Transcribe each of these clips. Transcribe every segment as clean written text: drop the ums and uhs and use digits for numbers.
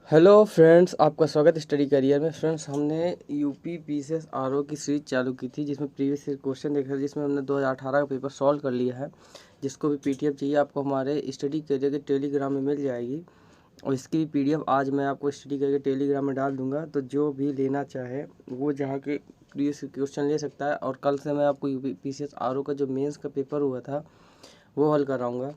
Hello friends, आपका स्वागत study career में। फ्रेंड्स, हमने यूपी पीसीएस आरओ की सीरीज चालू की थी जिसमें प्रीवियस ईयर क्वेश्चन देखा था, जिसमें हमने 2018 का पेपर सॉल्व कर लिया है। जिसको भी पीडीएफ चाहिए आपको हमारे स्टडी करियर के टेलीग्राम में मिल जाएगी, और इसकी भी पीडीएफ आज मैं आपको स्टडी करियर के टेलीग्राम में डाल दूंगा। तो जो भी लेना चाहे वो जहाँ के प्रीवियस क्वेश्चन ले सकता है। और कल से मैं आपको यूपी पीसीएस आरओ का जो मेंस का पेपर हुआ था वो हल कराऊँगा।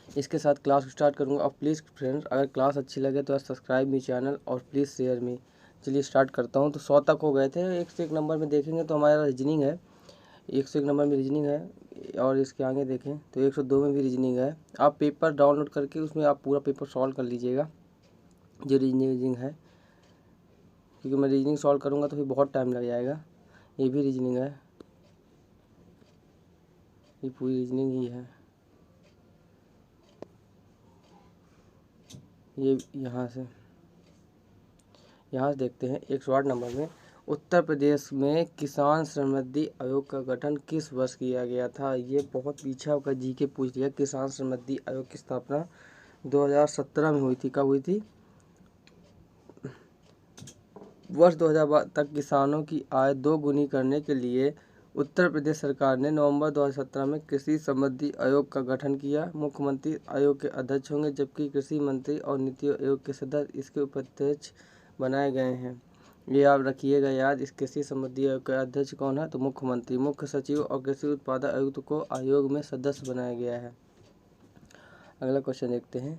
इसके साथ क्लास स्टार्ट करूंगा। और प्लीज़ फ्रेंड्स, अगर क्लास अच्छी लगे तो सब्सक्राइब मी चैनल और प्लीज़ शेयर मी। चलिए स्टार्ट करता हूं। तो 100 तक हो गए थे। 101 नंबर में देखेंगे तो हमारा रीजनिंग है, 101 नंबर में रीजनिंग है। और इसके आगे देखें तो 102 में भी रीजनिंग है। आप पेपर डाउनलोड करके उसमें आप पूरा पेपर सॉल्व कर लीजिएगा जो रीजनिंग है, क्योंकि मैं रीजनिंग सॉल्व करूँगा तो फिर बहुत टाइम लग जाएगा। ये भी रीजनिंग है, ये पूरी रीजनिंग ही है। ये यहाँ से देखते हैं 108 नंबर में, उत्तर प्रदेश में किसान समृद्धि आयोग का गठन किस वर्ष किया गया था। ये बहुत पीछा का जीके पूछ लिया। किसान समृद्धि आयोग की स्थापना 2017 में हुई थी। कब हुई थी? वर्ष 2000 तक किसानों की आय दोगुनी करने के लिए उत्तर प्रदेश सरकार ने नवंबर 2017 में कृषि समृद्धि आयोग का गठन किया। मुख्यमंत्री आयोग के अध्यक्ष होंगे, जबकि कृषि मंत्री और नीति आयोग के सदस्य इसके उपाध्यक्ष बनाए गए हैं। ये आप रखिएगा याद। इस कृषि समृद्धि आयोग का अध्यक्ष कौन है? तो मुख्यमंत्री, मुख्य सचिव और कृषि उत्पादन आयुक्त को आयोग में सदस्य बनाया गया है। अगला क्वेश्चन देखते हैं।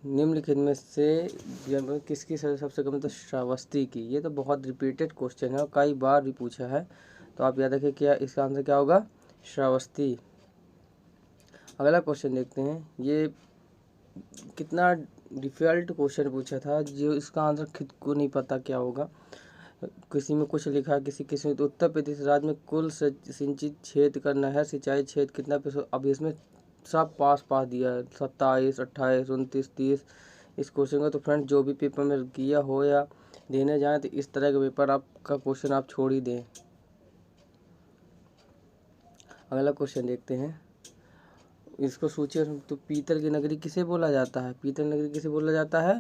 निम्नलिखित में से किसकी सबसे कम? तो श्रावस्ती की। ये तो बहुत रिपीटेड क्वेश्चन है और कई बार भी पूछा है, तो आप याद रखिए क्या इसका आंसर क्या होगा? श्रावस्ती। अगला क्वेश्चन देखते हैं। ये कितना डिफिकल्ट क्वेश्चन पूछा था, जो इसका आंसर खुद को नहीं पता क्या होगा। किसी में कुछ लिखा, किसी में। तो उत्तर प्रदेश राज्य में कुल सिंचित क्षेत्र का नहर सिंचाई क्षेत्र कितना %? अब इसमें सब पास दिया है, 27, 28, 29, 30 इस क्वेश्चन का। तो फ्रेंड, जो भी पेपर में किया हो या देने जाएं तो इस तरह का पेपर आपका क्वेश्चन आप छोड़ ही दें। अगला क्वेश्चन देखते हैं। इसको सोचिए तो पीतल की नगरी किसे बोला जाता है? पीतल नगरी किसे बोला जाता है?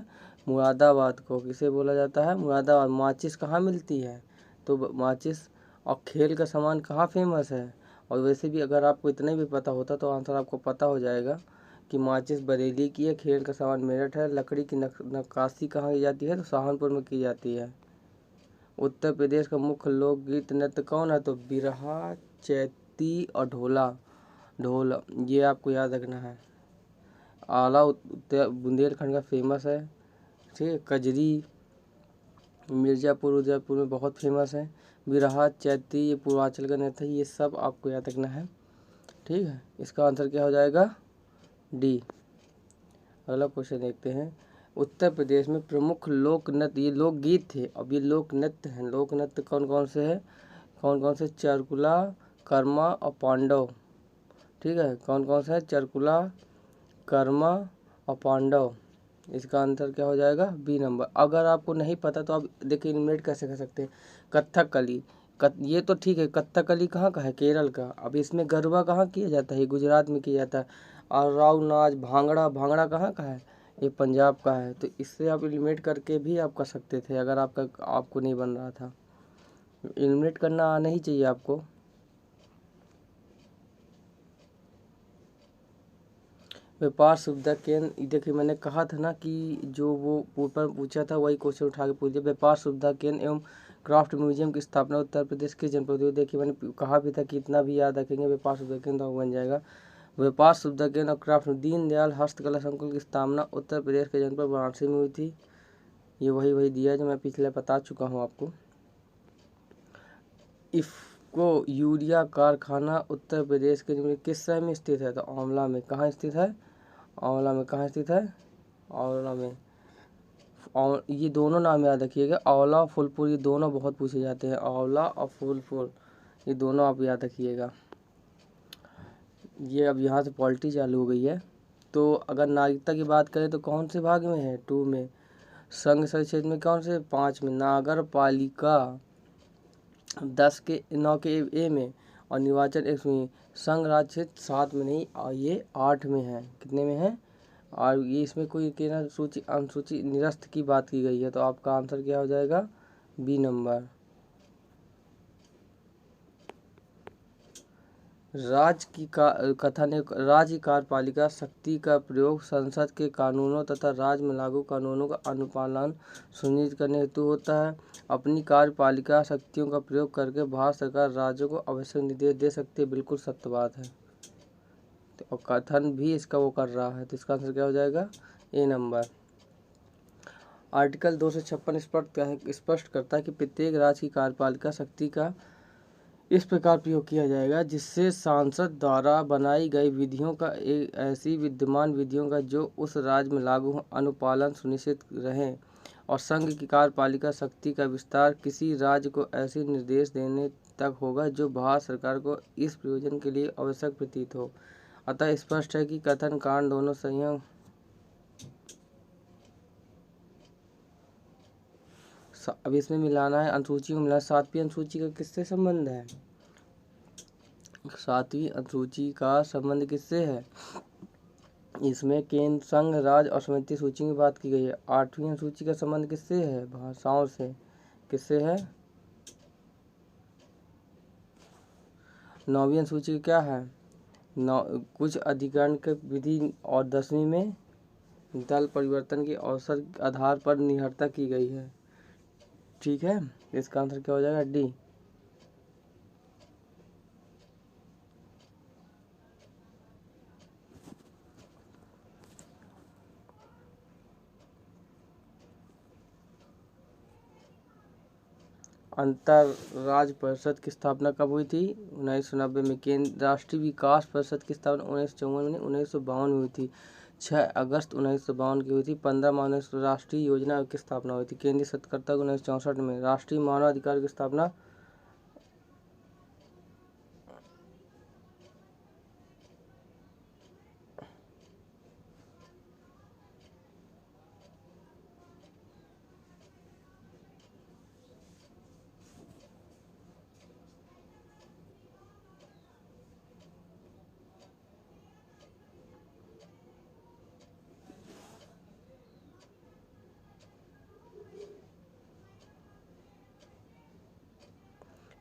मुरादाबाद को। किसे बोला जाता है? मुरादाबाद। माचिस कहाँ मिलती है? तो माचिस। और खेल का सामान कहाँ फेमस है? और वैसे भी अगर आपको इतना भी पता होता तो आंसर आपको पता हो जाएगा कि माचिस बरेली की है, खेल का सामान मेरठ है। लकड़ी की नक्काशी कहाँ की जाती है? तो सहारनपुर में की जाती है। उत्तर प्रदेश का मुख्य लोकगीत नृत्य कौन है? तो बिरहा, चैती और ढोल। ये आपको याद रखना है। आला बुंदेलखंड का फेमस है। ठीक है। कजरी मिर्ज़ापुर उदयपुर में बहुत फेमस है। बिरहा, चैती ये पूर्वांचल का नृत्य है। ये सब आपको याद रखना है। ठीक है। इसका आंसर क्या हो जाएगा? डी। अगला क्वेश्चन देखते हैं। उत्तर प्रदेश में प्रमुख लोक नृत्य, ये लोकगीत थे, अब ये लोक नृत्य हैं। लोक नृत्य कौन कौन से हैं? कौन कौन से? चरकुला, कर्मा और पांडव। ठीक है। कौन कौन सा है? चरकुला, कर्मा और पांडव। इसका आंसर क्या हो जाएगा? B number. अगर आपको नहीं पता तो आप देखिए इलिमिनेट कैसे कर सकते हैं। कथकली, ये तो ठीक है। कथकली कहाँ का है? केरल का। अब इसमें गरबा कहाँ किया जाता है? गुजरात में किया जाता है। और राव नाच, भांगड़ा, भांगड़ा कहाँ का है? ये पंजाब का है। तो इससे आप इलिमिनेट करके भी आप कर सकते थे अगर आपको नहीं बन रहा था। इलिमिनेट करना आना ही चाहिए आपको। व्यापार सुविधा केंद्र, देखिए मैंने कहा था ना कि जो वो पेपर पूछा था वही क्वेश्चन उठा के पूछ दिया। व्यापार सुविधा केंद्र एवं क्राफ्ट म्यूजियम की स्थापना उत्तर प्रदेश के जनपद में। देखिए मैंने कहा भी था कि इतना भी याद रखेंगे व्यापार सुविधा केंद्र बन जाएगा। व्यापार सुविधा केंद्र और क्राफ्ट दीनदयाल हस्तकला संकुल की स्थापना उत्तर प्रदेश के जनपद वाराणसी में हुई थी। ये वही दिया जो मैं पिछले बता चुका हूँ आपको। इफ्को यूरिया कारखाना उत्तर प्रदेश के किस शहर में स्थित है? तो आंवला में। कहाँ स्थित है? आंवला में। कहाँ स्थित है? आंवला में। और ये दोनों नाम याद रखिएगा, आंवला और फूलपुर, ये दोनों बहुत पूछे जाते हैं। आंवला और फूलपुर ये दोनों आप याद रखिएगा। ये अब यहाँ से पॉलिटी चालू हो गई है। तो अगर नागरिकता की बात करें तो कौन से भाग में है? 2 में। संघ संसदीय क्षेत्र में कौन से? 5 में। नागर पालिका 10 के 9 के ए में। और निर्वाचन 1 में। संघ राज्य क्षेत्र 7 में नहीं, और ये 8 में है। कितने में है? और ये इसमें कोई के ना सूची अनुसूची निरस्त की बात की गई है, तो आपका आंसर क्या हो जाएगा, बी नंबर। राज्य कार्यपालिका शक्ति का प्रयोग संसद के कानूनों तथा राज्य में लागू कानूनों का अनुपालन सुनिश्चित करने हेतु होता है। अपनी कार्यपालिका शक्तियों का प्रयोग करके भारत सरकार राज्यों को आवश्यक निर्देश दे सकती है, बिल्कुल सत्य बात है। और कथन भी इसका वो कर रहा है, तो इसका आंसर क्या हो जाएगा, ए नंबर। आर्टिकल 256 स्पष्ट करता है कि प्रत्येक राज्य की कार्यपालिका शक्ति का इस प्रकार प्रयोग किया जाएगा जिससे सांसद द्वारा बनाई गई विधियों का ऐसी विद्यमान विधियों का जो उस राज्य में लागू अनुपालन सुनिश्चित रहे, और संघ की कार्यपालिका शक्ति का विस्तार किसी राज्य को ऐसे निर्देश देने तक होगा जो भारत सरकार को इस प्रयोजन के लिए आवश्यक प्रतीत हो। अतः स्पष्ट है कि कथन कांड दोनों सही हैं। अब इसमें मिलाना है, अनुसूची को मिलाना। 7वीं अनुसूची का किससे संबंध है, 7वीं अनुसूची का संबंध किससे है, इसमें केंद्र, संघ, राज्य और समिति सूची की बात की गई है। 8वीं अनुसूची का संबंध किससे है, भाषाओं से। किससे है, 9वीं अनुसूची क्या है, कुछ अधिकरण के विधि, और 10वीं में दल परिवर्तन के अवसर के आधार पर निहत्ता की गई है। ठीक है, इसका आंसर क्या हो जाएगा, डी। अंतरराज्य परिषद की स्थापना कब हुई थी, 1990 में। केंद्र राष्ट्रीय विकास परिषद की स्थापना 1954 में, 1952 में हुई थी। 6 अगस्त 1952 की हुई थी। 15 मार्च राष्ट्रीय योजना की स्थापना हुई थी। केंद्रीय सतर्कता 1964 में। राष्ट्रीय मानव अधिकार की स्थापना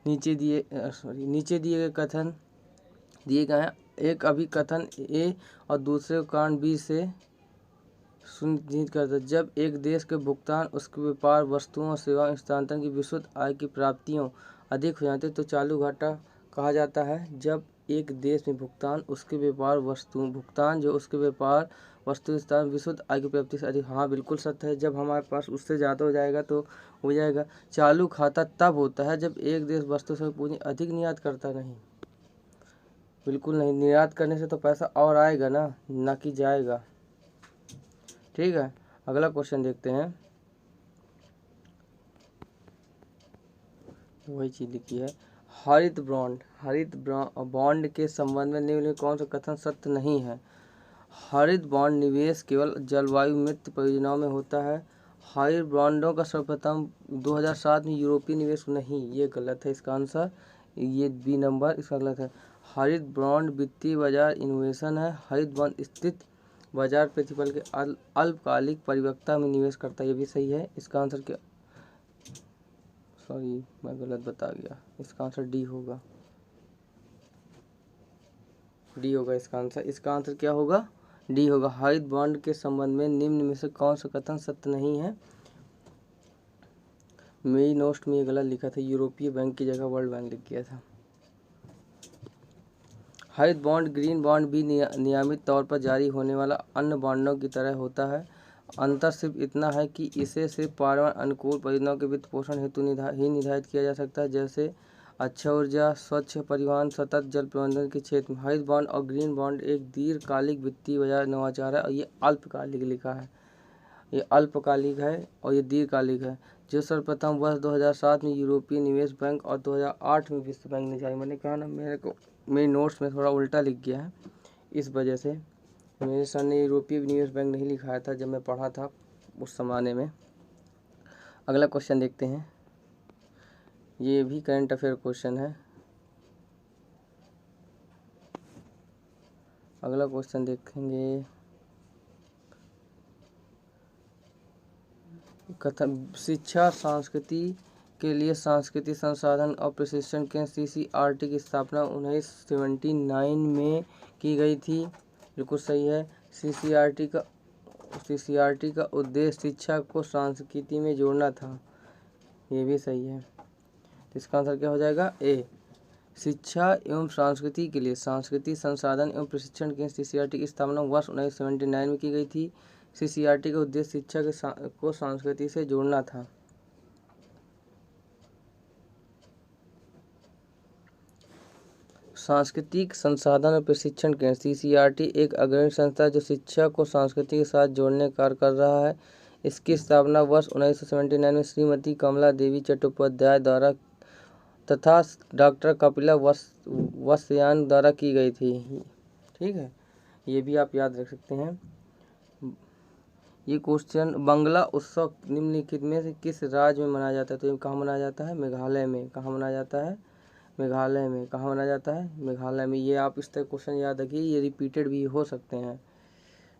नीचे दिए गए कथन दिए गए हैं। एक अभिकथन ए और दूसरे कारण बी से सुनिश्चित करता है। जब एक देश के भुगतान उसके व्यापार, वस्तुओं और सेवा हस्तांतरण की विशुद्ध आय की प्राप्तियों अधिक हो जाते तो चालू घाटा कहा जाता है। जब एक देश में भुगतान उसके व्यापार जो उसके व्यापार वस्तु स्थान विशुद्ध आय की प्राप्ति से अधिक, हाँ बिल्कुल सत्य है। जब हमारे पास उससे ज़्यादा हो जाएगा तो हो जाएगा। चालू खाता तब होता है जब एक देश वस्तु से पूंजी अधिक निर्यात करता नहीं, बिल्कुल नहीं। निर्यात करने से तो पैसा और आएगा ना कि जाएगा। ठीक है, अगला क्वेश्चन देखते हैं। वही चीज लिखी है। हरित बॉन्ड के संबंध में निम्न में कौन सा कथन सत्य नहीं है। हरित बॉन्ड निवेश केवल जलवायु मित्र परियोजनाओं में होता है। हरित बॉन्डों का सर्वप्रथम 2007 में यूरोपीय निवेश नहीं, ये गलत है। इसका आंसर ये बी नंबर, इसका गलत है। हरित बॉन्ड वित्तीय बाजार इनोवेशन है। हरित बॉन्ड स्थित बाजार प्रतिफल के अल्पकालिक परिपक्वता में निवेश करता है, ये भी सही है। इसका आंसर क्या, सॉरी मैं गलत बता गया, इसका आंसर डी होगा। डी होगा इसका आंसर। इसका आंसर क्या होगा, डी होगा। हरित बॉन्ड के संबंध में निम्न में से कौन सा कथन सत्य नहीं है। मेरी नोट में ये गलत लिखा था, यूरोपीय बैंक की जगह वर्ल्ड बैंक लिख गया था। हरित बॉन्ड ग्रीन बॉन्ड भी नियमित तौर पर जारी होने वाला अन्य बॉन्डों की तरह होता है। अंतर सिर्फ इतना है कि इसे सिर्फ पर्यावरण अनुकूल परियोजनाओं के वित्त पोषण हेतु ही निर्धारित किया जा सकता है, जैसे अच्छा ऊर्जा, स्वच्छ परिवहन, सतत जल प्रबंधन के क्षेत्र में। हरित बॉन्ड और ग्रीन बॉन्ड एक दीर्घकालिक वित्तीय बाजार नवाचार है, और ये अल्पकालिक लिखा है, ये अल्पकालिक है और ये दीर्घकालिक है, जो सर्वप्रथम वर्ष 2007 में यूरोपीय निवेश बैंक और 2008 में विश्व बैंक ने जारी। मैंने कहा ना, मेरे नोट्स में थोड़ा उल्टा लिख गया है, इस वजह से। मेरे सर ने यूरोपीय निवेश बैंक नहीं लिखाया था जब मैं पढ़ा था उस ज़माने में। अगला क्वेश्चन देखते हैं, ये भी करंट अफेयर क्वेश्चन है। अगला क्वेश्चन देखेंगे, कथन शिक्षा संस्कृति के लिए सांस्कृतिक संसाधन और प्रशिक्षण केंद्र CCRT की स्थापना 1979 में की गई थी। बिल्कुल सही है। CCRT का उद्देश्य शिक्षा को संस्कृति में जोड़ना था। ये भी सही है। तो इसका आंसर क्या हो जाएगा? ए। शिक्षा एवं संस्कृति के लिए सांस्कृतिक संसाधन एवं प्रशिक्षण केंद्र CCRT की स्थापना वर्ष 1979 में की गई थी। CCRT का उद्देश्य शिक्षा को संस्कृति से जोड़ना था। सांस्कृतिक संसाधन और प्रशिक्षण केंद्र CCRT एक अग्रणी संस्था है जो शिक्षा को संस्कृति के साथ जोड़ने का कार्य कर रहा है। इसकी स्थापना वर्ष 1979 में श्रीमती कमला देवी चट्टोपाध्याय द्वारा तथा डॉक्टर कपिला वस्यान द्वारा की गई थी। ठीक है, ये भी आप याद रख सकते हैं। ये क्वेश्चन, बांग्ला उत्सव निम्नलिखित में से किस राज्य में मनाया जाता है? तो ये कहाँ मनाया जाता है? मेघालय में। कहाँ मनाया जाता है? मेघालय में। कहाँ मनाया जाता है? मेघालय में। ये आप इस तरह क्वेश्चन याद रखिए, ये रिपीटेड भी हो सकते हैं।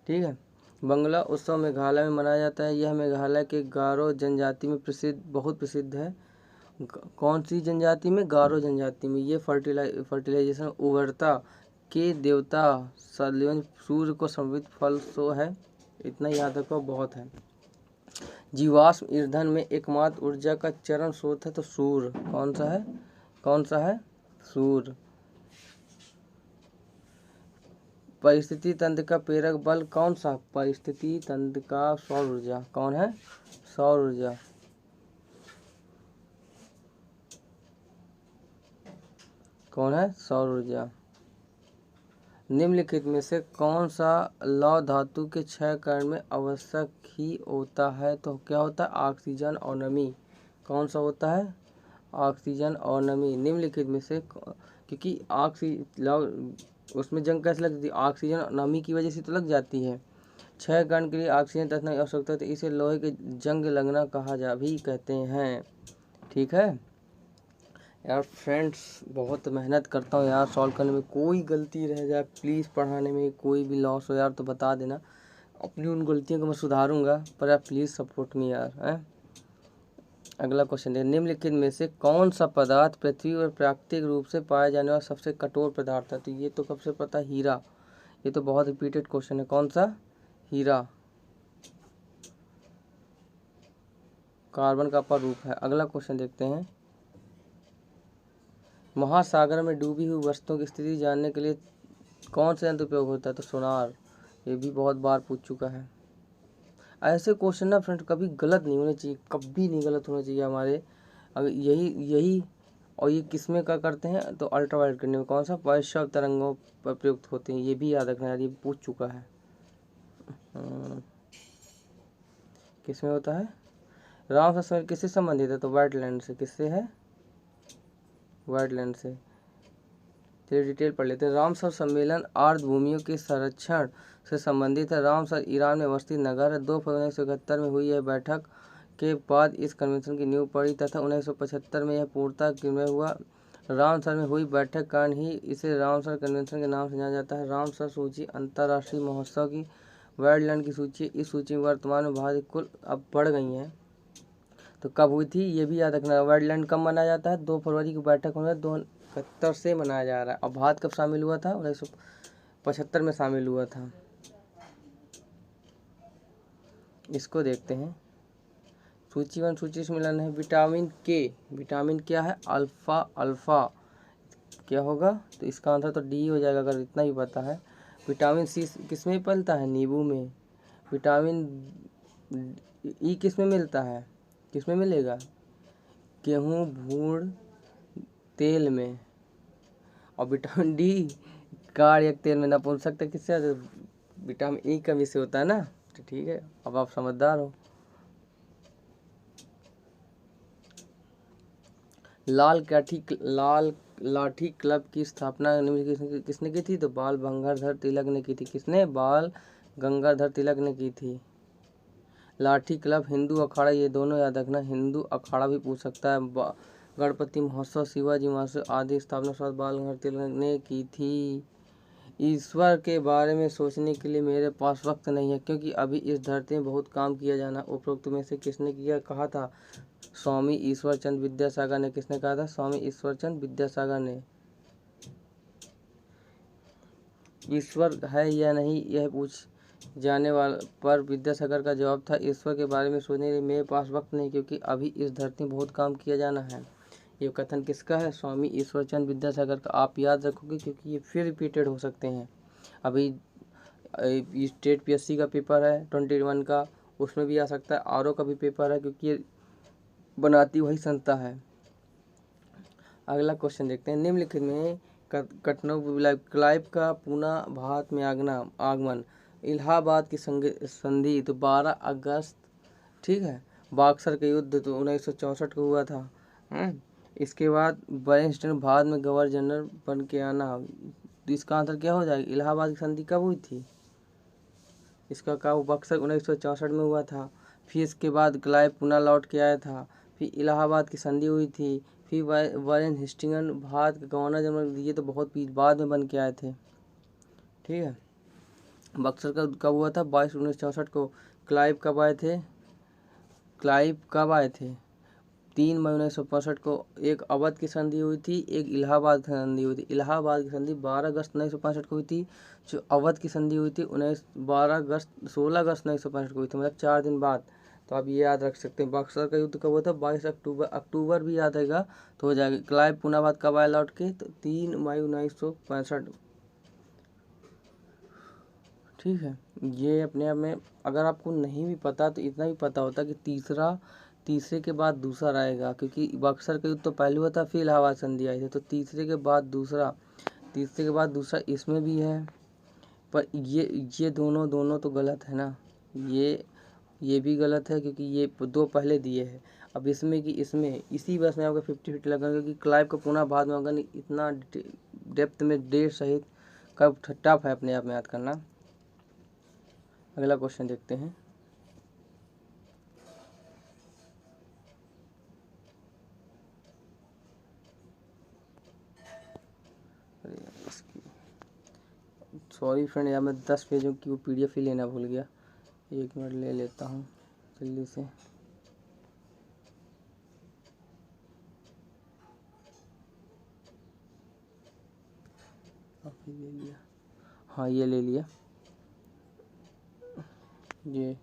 ठीक है, बांग्ला उत्सव मेघालय में मनाया जाता है। यह मेघालय के गारो जनजाति में बहुत प्रसिद्ध है। कौन सी जनजाति में? गारो जनजाति में। ये फर्टिलाइजेशन उर्वरता के देवता सूर्य को समर्पित फल सो है। इतना याद रखो, बहुत है। जीवाश्म ईंधन में एकमात्र ऊर्जा का चरम स्रोत है तो सूर्य। कौन सा है? कौन सा है? सूर्य। परिस्थिति तंत्र का प्रेरक बल कौन सा? परिस्थिति तंत्र का सौर ऊर्जा। कौन है? सौर ऊर्जा। कौन है? सौर ऊर्जा। निम्नलिखित में से कौन सा लौह धातु के क्षयकरण में आवश्यक ही होता है? तो क्या होता है? ऑक्सीजन और नमी। कौन सा होता है? ऑक्सीजन और नमी। निम्नलिखित में से, क्योंकि उसमें जंग कैसे लगती है? ऑक्सीजन और नमी की वजह से तो लग जाती है। क्षयकरण के लिए ऑक्सीजन तत्व की आवश्यकता है, तो इसे लोहे के जंग लगना भी कहते हैं। ठीक है यार फ्रेंड्स, बहुत मेहनत करता हूँ यार सॉल्व करने में। कोई गलती रह जाए प्लीज़, पढ़ाने में कोई भी लॉस हो यार तो बता देना। अपनी उन गलतियों को मैं सुधारूंगा, पर यार प्लीज़ सपोर्ट मी यार। है अगला क्वेश्चन है, निम्नलिखित में से कौन सा पदार्थ पृथ्वी पर प्राकृतिक रूप से पाया जाने वाला सबसे कठोर पदार्थ है? तो ये तो कब से पता है? हीरा। ये तो बहुत रिपीटेड क्वेश्चन है। कौन सा? हीरा। कार्बन का अपर रूप है। अगला क्वेश्चन देखते हैं, महासागर में डूबी हुई वस्तुओं की स्थिति जानने के लिए कौन सा यंत्र उपयोग होता है? तो सोनार। ये भी बहुत बार पूछ चुका है। ऐसे क्वेश्चन ना फ्रेंड कभी गलत नहीं होने चाहिए, कभी नहीं गलत होना चाहिए हमारे। अगर यही और ये किसमें का करते हैं? तो अल्ट्रावायलेट करने में। कौन सा? वैश्विक तरंगों पर प्रयुक्त होते हैं। ये भी याद रखना यार, ये पूछ चुका है। किसमें होता है? रामसर सम्मेलन किससे संबंधित है? तो वेटलैंड से। किससे है? वेटलैंड से। चलिए डिटेल पढ़ लेते हैं। रामसर सम्मेलन आर्द्र भूमियों के संरक्षण से संबंधित है। रामसर ईरान में अवस्थित नगर है। 2 फरवरी 1971 में हुई यह बैठक के बाद इस कन्वेंशन की नींव पड़ी तथा 1975 में यह पूर्णतः क्रियान्वित हुआ। रामसर में हुई बैठक के कारण ही इसे रामसर कन्वेंशन के नाम से जाना जाता है। रामसर सूची अंतर्राष्ट्रीय महोत्सव की वेटलैंड की सूची। इस सूची में वर्तमान में भारत कुल अब बढ़ गई हैं। तो कब हुई थी ये भी याद रखना। वेटलैंड कब मनाया जाता है? 2 फरवरी की बैठक होने 2071 से मनाया जा रहा है। और भारत कब शामिल हुआ था? 1975 में शामिल हुआ था। इसको देखते हैं। सूची 1 सूची से मिलन है। विटामिन के। विटामिन क्या है? अल्फा। क्या होगा? तो इसका आंसर तो डी हो जाएगा अगर इतना ही पता है। विटामिन सी किस में पलता है? नींबू में। विटामिन ई किस में मिलता है? किस में मिलेगा? गेहूँ, भूड़, तेल में। और विटामिन डी कार्य तेल में। नपुंसक किससे? विटामिन ई कमी से होता है ना। तो ठीक है, अब आप समझदार हो। लाल लाठी क्लब की स्थापना किसने की थी? तो बाल गंगाधर तिलक ने की थी। किसने? बाल गंगाधर तिलक ने की थी। लाठी क्लब, हिंदू अखाड़ा, ये दोनों याद रखना। हिंदू अखाड़ा भी पूछ सकता है। गणपति महोत्सव, शिवाजी महोत्सव आदि स्थापना बाल गंगाधर तिलक ने की थी। ईश्वर के बारे में सोचने के लिए मेरे पास वक्त नहीं है, क्योंकि अभी इस धरती में बहुत काम किया जाना। उपरोक्त में से किसने कहा था? स्वामी ईश्वरचंद विद्यासागर ने। किसने कहा था? स्वामी ईश्वरचंद विद्यासागर ने। ईश्वर है या नहीं, यह पूछ जाने वाला पर विद्यासागर का जवाब था, ईश्वर के बारे में सोचने के लिए मेरे पास वक्त नहीं, क्योंकि अभी इस धरती में बहुत काम किया जाना है। ये कथन किसका है? स्वामी ईश्वरचंद विद्यासागर का। आप याद रखोगे क्योंकि ये फिर रिपीटेड हो सकते हैं। अभी स्टेट पीएससी का पेपर है 21 का, उसमें भी आ सकता है। आरओ का भी पेपर है, क्योंकि ये बनाती वही संस्था है। अगला क्वेश्चन देखते हैं। निम्नलिखित में क्लाइव का पूना भारत में आगमन इलाहाबाद की संधि तो 12 अगस्त, ठीक है। बक्सर के युद्ध तो 1964 को हुआ था। इसके बाद बैरिस्टर भारत में गवर्नर जनरल बन के आना, तो इसका आंसर क्या हो जाएगा? इलाहाबाद की संधि कब हुई थी? इसका कब? बक्सर 1964 में हुआ था। फिर इसके बाद क्लाइव पुनः लौट के आया था। फिर इलाहाबाद की संधि हुई थी। फिर वारेन हेस्टिंग्स भारत के गवर्नर जनरल, ये तो बहुत बाद में बन के आए थे, ठीक है। बक्सर का कब हुआ था? 22/1964 को। क्लाइव कब आए थे? 3 मई 1965 को। एक अवध की संधि हुई थी, एक इलाहाबाद की संधि हुई थी। इलाहाबाद की संधि 12 अगस्त 1965 को हुई थी। जो अवध की संधि हुई थी 16 अगस्त 1965 को हुई थी, मतलब 4 दिन बाद। तो आप ये याद रख सकते हैं। बक्सर का युद्ध कब हुआ था? 22 अक्टूबर भी याद रहेगा तो हो जाएगा। क्लाइव पुनाबाद कब आया लौट के? तो 3 मई 1965, ठीक है। ये अपने आप में अगर आपको नहीं भी पता तो इतना भी पता होता कि तीसरे के बाद दूसरा आएगा, क्योंकि बक्सर का युद्ध तो पहले हुआ था, फिर इलाहाबाद संधि आई थी, तो तीसरे के बाद दूसरा इसमें भी है। पर ये दोनों तो गलत है ना। ये भी गलत है, क्योंकि ये 2 पहले दिए हैं। अब इसमें इसी बस में आपका 50-50 लगा, क्योंकि क्लाइव का पुनः बाद में होगा नहीं। इतना डेप्थ में डेट सहित कब टफ है अपने आप में याद करना। अगला क्वेश्चन देखते हैं। सॉरी फ्रेंड यार, मैं 10 पेजों की वो PDF ही लेना भूल गया। 1 मिनट ले लेता हूँ जल्दी से। ले लिया, हाँ ये ले लिया। ये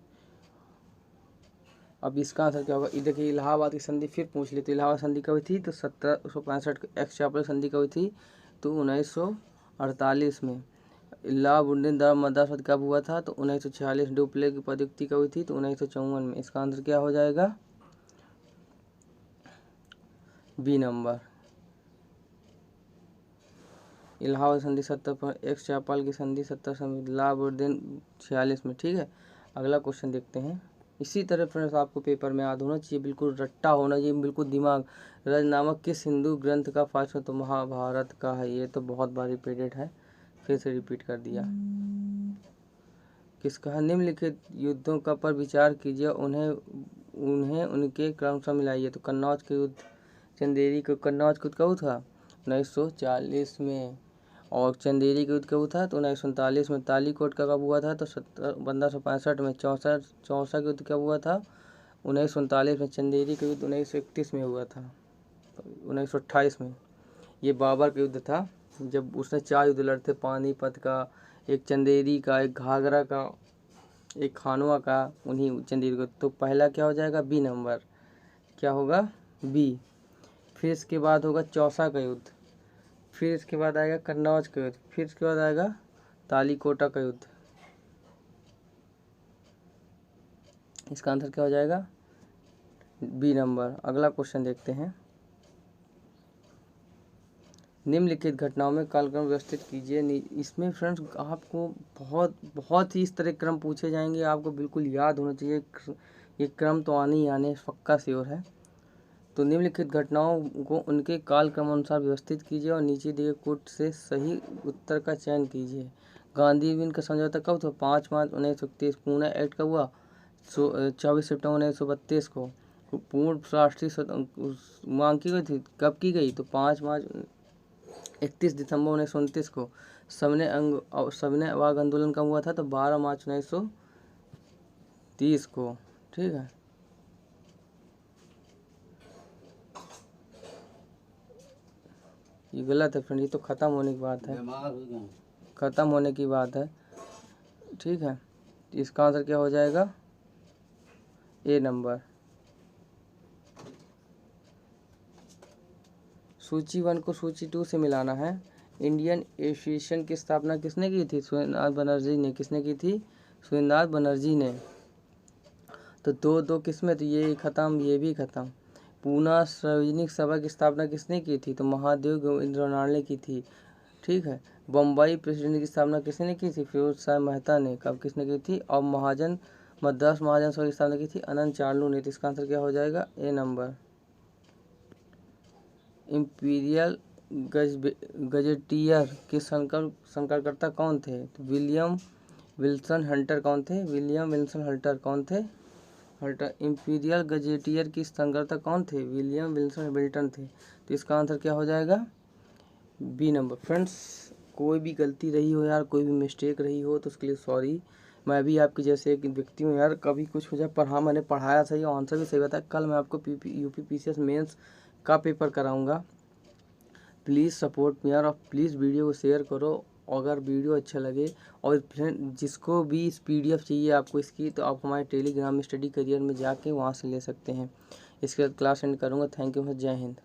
अब इसका आंसर क्या होगा? देखिए इलाहाबाद की संधि फिर पूछ ली, तो इलाहाबाद संधि कब हुई थी? तो 1765 को। एक्स चापल संधि कब हुई थी? तो 1948 में। इलाहाबुद्दीन दरबार मद्रास कब हुआ था? तो 1946। डुप्ले की पदोक्ति कब हुई थी? तो 1954 में। इसका आंसर क्या हो जाएगा? B number. इलाहाबाद संधि 70 पर, एक्स चापल की संधि 70 में, इलाहाबुद्दीन 46 में, ठीक है। अगला क्वेश्चन देखते हैं। इसी तरह फ्रेंड्स आपको पेपर में याद होना चाहिए, बिल्कुल रट्टा होना चाहिए, बिल्कुल दिमाग। रज नामक किस हिंदू ग्रंथ का फास्ट? तो महाभारत का है। ये तो बहुत बार रिपीटेड है, फिर से रिपीट कर दिया। किसका है? निम्नलिखित युद्धों का पर विचार कीजिए, उन्हें उनके क्रम से मिलाइए। तो कन्नौज के युद्ध, चंदेरी को। कन्नौज का युद्ध कब था? 1940 में। और चंदेरी का युद्ध कब था? तो 1939 में। तालीकोट का कब हुआ था? तो 1565 में। चौसा का युद्ध कब हुआ था? 1939 में। चंदेरी का युद्ध 1931 में हुआ था, 1928 में। ये बाबर का युद्ध था, जब उसने 4 युद्ध लड़ते, पानीपत का, एक चंदेरी का, एक घाघरा का, एक खानवा का, उन्हीं चंदेरी का। तो पहला क्या हो जाएगा? B number. क्या होगा? बी। फिर इसके बाद होगा चौसा का युद्ध, फिर इसके बाद आएगा कन्नौज का युद्ध, फिर इसके बाद आएगा तालीकोटा का युद्ध। इसका आंसर क्या हो जाएगा? B number. अगला क्वेश्चन देखते हैं। निम्नलिखित घटनाओं में कालक्रम व्यवस्थित कीजिए। इसमें फ्रेंड्स आपको बहुत ही इस तरह क्रम पूछे जाएंगे, आपको बिल्कुल याद होना चाहिए। ये क्रम तो आने ही आने पक्का श्योर है। तो निम्नलिखित घटनाओं को उनके कालक्रम अनुसार व्यवस्थित कीजिए और नीचे दिए कोट से सही उत्तर का चयन कीजिए। गांधी विन का समझौता कब था? 5 मार्च 1931। पूना एक्ट कब हुआ? 24 सितंबर 1932 को। पूर्ण राष्ट्रीय मांग की गई थी, कब की गई? तो 5 मार्च 31 दिसंबर 1929 को सविनय अवाग आंदोलन कब हुआ था? तो 12 मार्च 1930 को। ठीक है, ये गलत है फ्रेंड, ये तो ख़त्म होने की बात है, ख़त्म होने की बात है। ठीक है, तो इसका आंसर क्या हो जाएगा? ए नंबर। सूची 1 को सूची 2 से मिलाना है। इंडियन एसोसिएशन की स्थापना किसने की थी? सुरेंद्रनाथ बनर्जी ने। किसने की थी? सुरेंद्रनाथ बनर्जी ने। तो 2-2 किसमें? तो ये ख़त्म, ये भी ख़त्म। पूना सार्वजनिक सभा की स्थापना किसने की थी? तो महादेव गोविंद ने की थी। ठीक है, बम्बई प्रेसिडेंट की स्थापना किसने की थी? फिरोज शाह मेहता ने। कब किसने की थी? और मद्रास महाजन सभा की स्थापना की थी अनंत चार्लू ने। तो इसका आंसर क्या हो जाएगा? ए नंबर। इंपीरियल गजेटियर के संकलनकर्ता कौन थे? तो विलियम विल्सन हंटर कौन थे? विलियम विल्सन हंटर कौन थे? हंटर। इंपीरियल गजेटियर की संकलनकर्ता कौन थे? विलियम विल्सन बिल्टन थे। तो इसका आंसर क्या हो जाएगा? B number. फ्रेंड्स, कोई भी गलती रही हो यार, कोई भी मिस्टेक रही हो तो उसके लिए सॉरी। मैं भी आपके जैसे एक व्यक्ति हूँ यार, कभी कुछ हो जाए। पर हाँ, मैंने पढ़ाया सही और आंसर भी सही बताया। कल मैं आपको यूपी पीसीएस मेंस का पेपर कराऊंगा। प्लीज़ सपोर्ट मी यार, और प्लीज़ वीडियो को शेयर करो अगर वीडियो अच्छा लगे। और फ्रेंड, जिसको भी इस PDF चाहिए आपको इसकी, तो आप हमारे टेलीग्राम स्टडी करियर में जाके वहाँ से ले सकते हैं। इसके बाद क्लास एंड करूँगा। थैंक यू, जय हिंद।